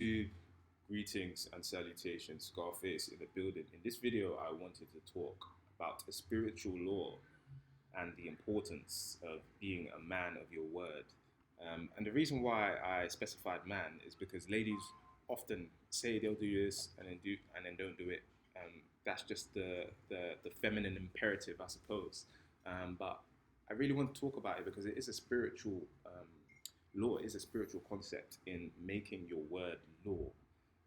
YouTube, greetings and salutations, Scarface in the building. In this video, I wanted to talk about a spiritual law and the importance of being a man of your word. And the reason why I specified man is because ladies often say they'll do this and then don't do it. That's just the feminine imperative, I suppose. But I really want to talk about it because it is a spiritual law. It is a spiritual concept in making your word law.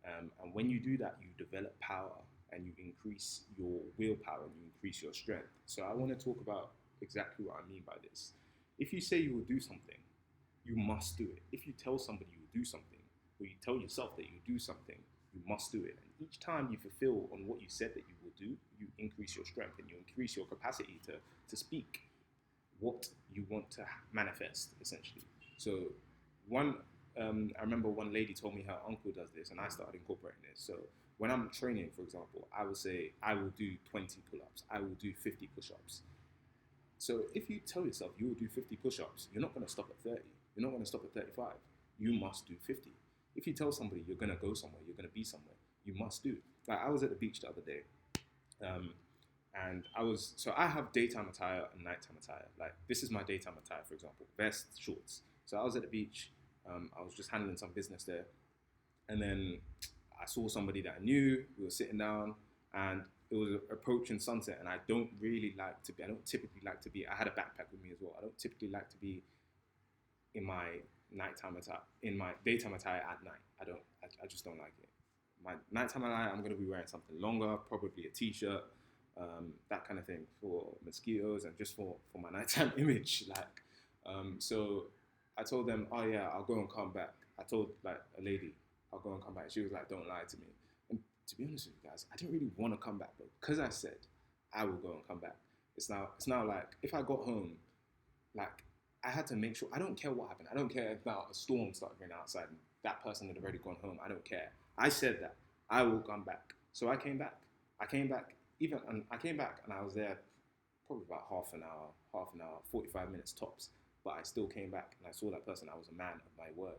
And when you do that, you develop power and you increase your willpower and you increase your strength. So I want to talk about exactly what I mean by this. If you say you will do something, you must do it. If you tell somebody you will do something, or you tell yourself that you do something, you must do it. And each time you fulfill on what you said that you will do, you increase your strength and you increase your capacity to speak what you want to manifest, essentially. So, one, I remember one lady told me her uncle does this, and I started incorporating this. So, when I'm training, for example, I will say, I will do 20 pull ups, I will do 50 push ups. So if you tell yourself you will do 50 push-ups, you're not going to stop at 30. You're not going to stop at 35. You must do 50. If you tell somebody you're going to go somewhere, you're going to be somewhere, you must do it. Like I was at the beach the other day, um, and so I have daytime attire and nighttime attire. Like this is my daytime attire, for example, vest, shorts. So I was at the beach. I was just handling some business there, and then I saw somebody that I knew. We were sitting down, and it was approaching sunset. And I don't really like to be. I don't typically like to be. I had a backpack with me as well. I don't typically like to be in my nighttime attire, in my daytime attire at night. I don't. I just don't like it. My nighttime attire, I'm gonna be wearing something longer, probably a t-shirt, that kind of thing for mosquitoes and just for my nighttime image. Like, so I told them, oh yeah, I'll go and come back. I told like a lady, I'll go and come back. She was like, don't lie to me. And to be honest with you guys, I didn't really want to come back, but because I said I will go and come back, it's now like if I got home, like I had to make sure. I don't care what happened. I don't care if now a storm started going outside and that person had already gone home. I don't care. I said that I will come back. So I came back. I came back and I came back and I was there probably about half an hour, 45 minutes tops. But I still came back and I saw that person. I was a man of my word.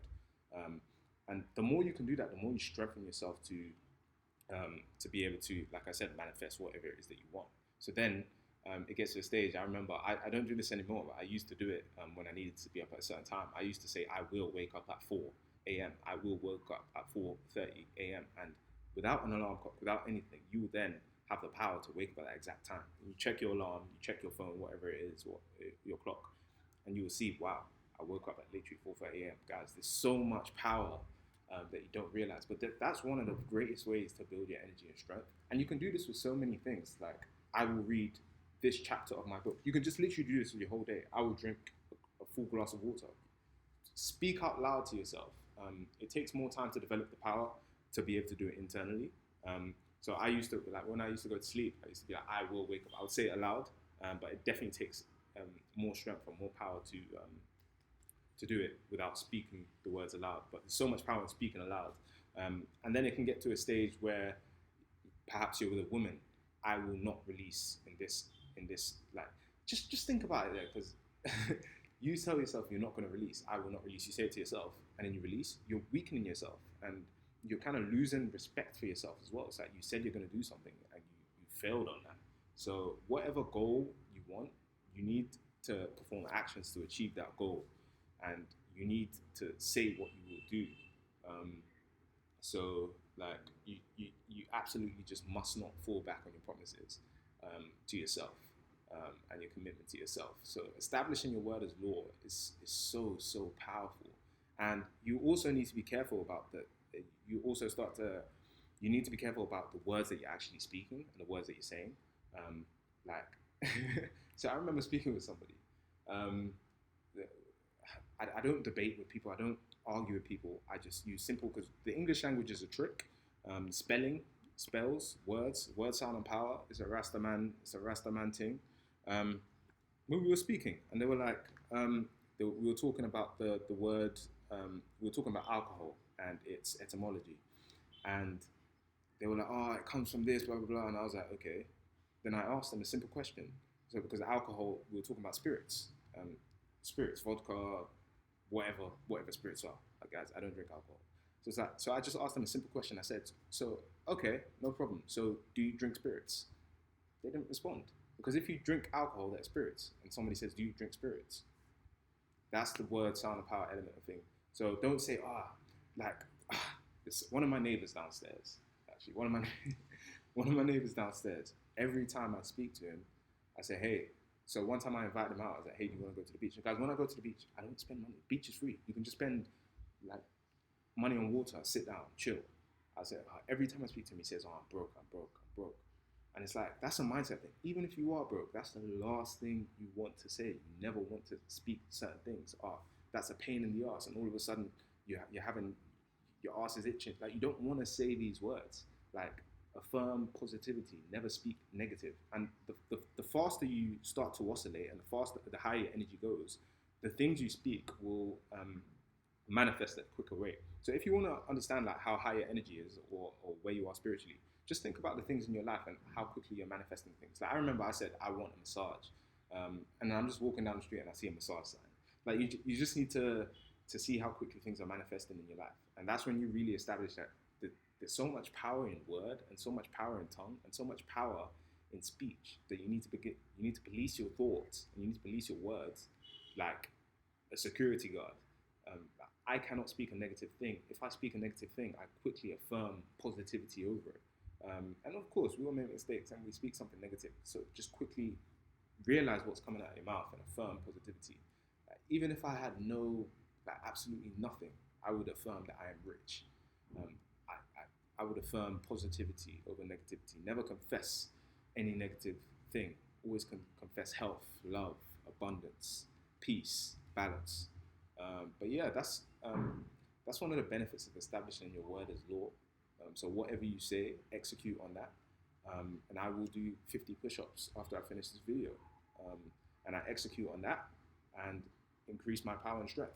Um, and the more you can do that, the more you strengthen yourself to be able to, like I said, manifest whatever it is that you want. So then it gets to a stage. I remember I don't do this anymore, but I used to do it when I needed to be up at a certain time. I used to say I will wake up at 4 a.m. I will wake up at 4:30 a.m. And without an alarm clock, without anything, you will then have the power to wake up at that exact time. You check your alarm, you check your phone, whatever it is, your clock, and you will see, wow, I woke up at literally 4:30 a.m. Guys, there's so much power that you don't realize. But that's one of the greatest ways to build your energy and strength. And you can do this with so many things. Like I will read this chapter of my book. You can just literally do this with your whole day. I will drink a full glass of water. Speak out loud to yourself. It takes more time to develop the power to be able to do it internally. So I used to, like when I used to go to sleep, I used to be like, I will wake up. I would say it aloud, but it definitely takes more strength and more power to do it without speaking the words aloud. But there's so much power in speaking aloud. And then it can get to a stage where perhaps you're with a woman. I will not release in this like just think about it there, because you tell yourself you're not going to release. I will not release. You say it to yourself, and then you release. You're weakening yourself, and you're kind of losing respect for yourself as well. It's like you said you're going to do something, and you failed on that. So whatever goal you want, you need to perform actions to achieve that goal, and you need to say what you will do. Um, so like you absolutely just must not fall back on your promises to yourself and your commitment to yourself. So establishing your word as law is so powerful, and you also need to be careful about that. You also start to you need to be careful about the words that you're actually speaking and the words that you're saying. Like, so I remember speaking with somebody. Um, I don't debate with people. I don't argue with people. I just use simple, because the English language is a trick. Spelling, spells, word sound and power is a Rastaman. It's a Rastaman thing. Um, when we were speaking, and they were like, we were talking about the word. We were talking about alcohol and its etymology, and they were like, oh, it comes from this, blah blah blah. And I was like, okay. Then I asked them a simple question. So because alcohol, we were talking about spirits, spirits, vodka, whatever spirits are. Like, guys, I don't drink alcohol. So it's like, so I just asked them a simple question. I said, so okay, no problem. So do you drink spirits? They didn't respond, because if you drink alcohol, that's spirits, and somebody says, do you drink spirits? That's the word, sound, and power element of thing. So don't say, like, it's one of my neighbors downstairs. Actually, one of my neighbors downstairs. Every time I speak to him, I say, hey. So one time I invited him out. I was like, hey, do you want to go to the beach? And guys, when I go to the beach, I don't spend money. Beach is free. You can just spend like money on water, sit down, chill. I said, every time I speak to him, he says, oh, I'm broke, I'm broke, I'm broke. And it's like, that's a mindset thing. Even if you are broke, that's the last thing you want to say. You never want to speak certain things. That's a pain in the ass. And all of a sudden, you're having, your ass is itching. Like, you don't want to say these words. Like, affirm positivity, never speak negative. And the faster you start to oscillate and the higher your energy goes, the things you speak will manifest at a quicker rate. So if you want to understand like how high your energy is, or where you are spiritually, just think about the things in your life and how quickly you're manifesting things. Like, I remember I said, I want a massage. And I'm just walking down the street and I see a massage sign. Like, you just need to see how quickly things are manifesting in your life. And that's when you really establish that there's so much power in word, and so much power in tongue, and so much power in speech, that you need to police your thoughts, and you need to police your words like a security guard. I cannot speak a negative thing. If I speak a negative thing, I quickly affirm positivity over it. And of course, we all make mistakes and we speak something negative. So just quickly realize what's coming out of your mouth and affirm positivity. Even if I had absolutely nothing, I would affirm that I am rich. I would affirm positivity over negativity. Never confess any negative thing. Always confess health, love, abundance, peace, balance. But yeah, that's one of the benefits of establishing your word as law. So whatever you say, execute on that. And I will do 50 push-ups after I finish this video. And I execute on that and increase my power and strength.